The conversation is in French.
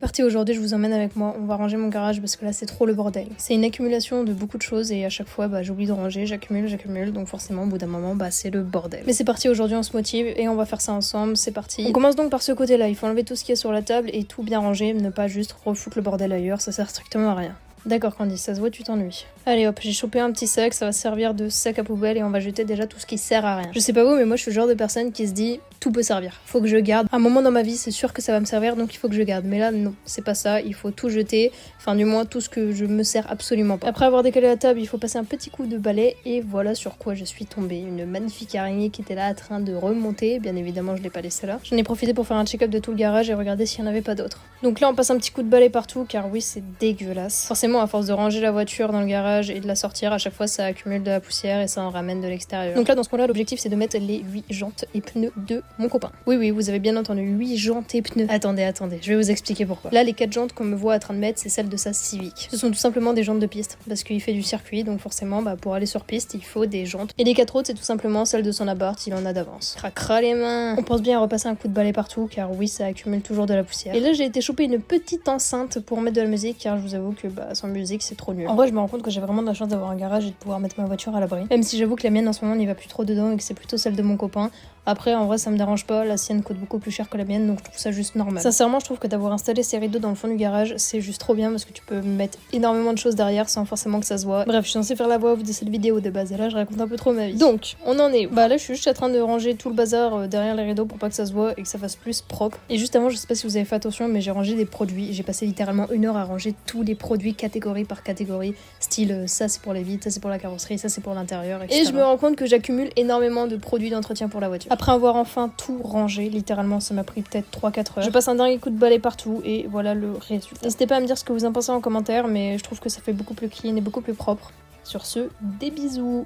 Parti aujourd'hui, je vous emmène avec moi, on va ranger mon garage parce que là c'est trop le bordel. C'est une accumulation de beaucoup de choses et à chaque fois j'oublie de ranger, j'accumule, donc forcément au bout d'un moment c'est le bordel. Mais c'est parti, aujourd'hui on se motive et on va faire ça ensemble, c'est parti. On commence donc par ce côté là, il faut enlever tout ce qu'il y a sur la table et tout bien ranger, ne pas juste refoutre le bordel ailleurs, ça sert strictement à rien. D'accord Candy, ça se voit tu t'ennuies. Allez hop, j'ai chopé un petit sac, ça va servir de sac à poubelle et on va jeter déjà tout ce qui sert à rien. Je sais pas vous mais moi je suis le genre de personne qui se dit tout peut servir, faut que je garde. À un moment dans ma vie c'est sûr que ça va me servir donc il faut que je garde. Mais là non, c'est pas ça, il faut tout jeter, enfin du moins tout ce que je me sers absolument pas. Après avoir décalé la table, il faut passer un petit coup de balai et voilà sur quoi je suis tombée. Une magnifique araignée qui était là en train de remonter, bien évidemment je l'ai pas laissée là. J'en ai profité pour faire un check-up de tout le garage et regarder s'il y en avait pas d'autres. Donc là on passe un petit coup de balai partout car oui c'est dégueulasse. Forcément à force de ranger la voiture dans le garage et de la sortir, à chaque fois ça accumule de la poussière et ça en ramène de l'extérieur. Donc là dans ce point là l'objectif c'est de mettre les 8 jantes et pneus de mon copain. Oui vous avez bien entendu, 8 jantes et pneus. Attendez, je vais vous expliquer pourquoi. Là les 4 jantes qu'on me voit en train de mettre c'est celles de sa Civic. Ce sont tout simplement des jantes de piste parce qu'il fait du circuit donc forcément pour aller sur piste il faut des jantes. Et les 4 autres c'est tout simplement celles de son appart, il en a d'avance. Cracra les mains. On pense bien à repasser un coup de balai partout car oui ça accumule toujours de la poussière. Et là j'ai été choper une petite enceinte pour mettre de la musique car je vous avoue que sans musique c'est trop nul. En vrai je me rends compte que j'ai vraiment de la chance d'avoir un garage et de pouvoir mettre ma voiture à l'abri. Même si j'avoue que la mienne en ce moment n'y va plus trop dedans et que c'est plutôt celle de mon copain. Après en vrai ça me dérange pas, la sienne coûte beaucoup plus cher que la mienne donc je trouve ça juste normal. Sincèrement je trouve que d'avoir installé ces rideaux dans le fond du garage c'est juste trop bien parce que tu peux mettre énormément de choses derrière sans forcément que ça se voit. Bref je suis censée faire la voix off de cette vidéo de base et là je raconte un peu trop ma vie. Donc on en est où ? Là je suis juste en train de ranger tout le bazar derrière les rideaux pour pas que ça se voit et que ça fasse plus propre. Et juste avant je sais pas si vous avez fait attention mais j'ai rangé des produits, j'ai passé littéralement 1 heure à ranger tous les produits catégorie par catégorie, style ça c'est pour les vitres, ça c'est pour la carrosserie, ça c'est pour l'intérieur, etc. Et je me rends compte que j'accumule énormément de produits d'entretien pour la voiture. Après avoir enfin tout rangé, littéralement ça m'a pris peut-être 3-4 heures. Je passe un dernier coup de balai partout et voilà le résultat. N'hésitez pas à me dire ce que vous en pensez en commentaire mais je trouve que ça fait beaucoup plus clean et beaucoup plus propre. Sur ce, des bisous.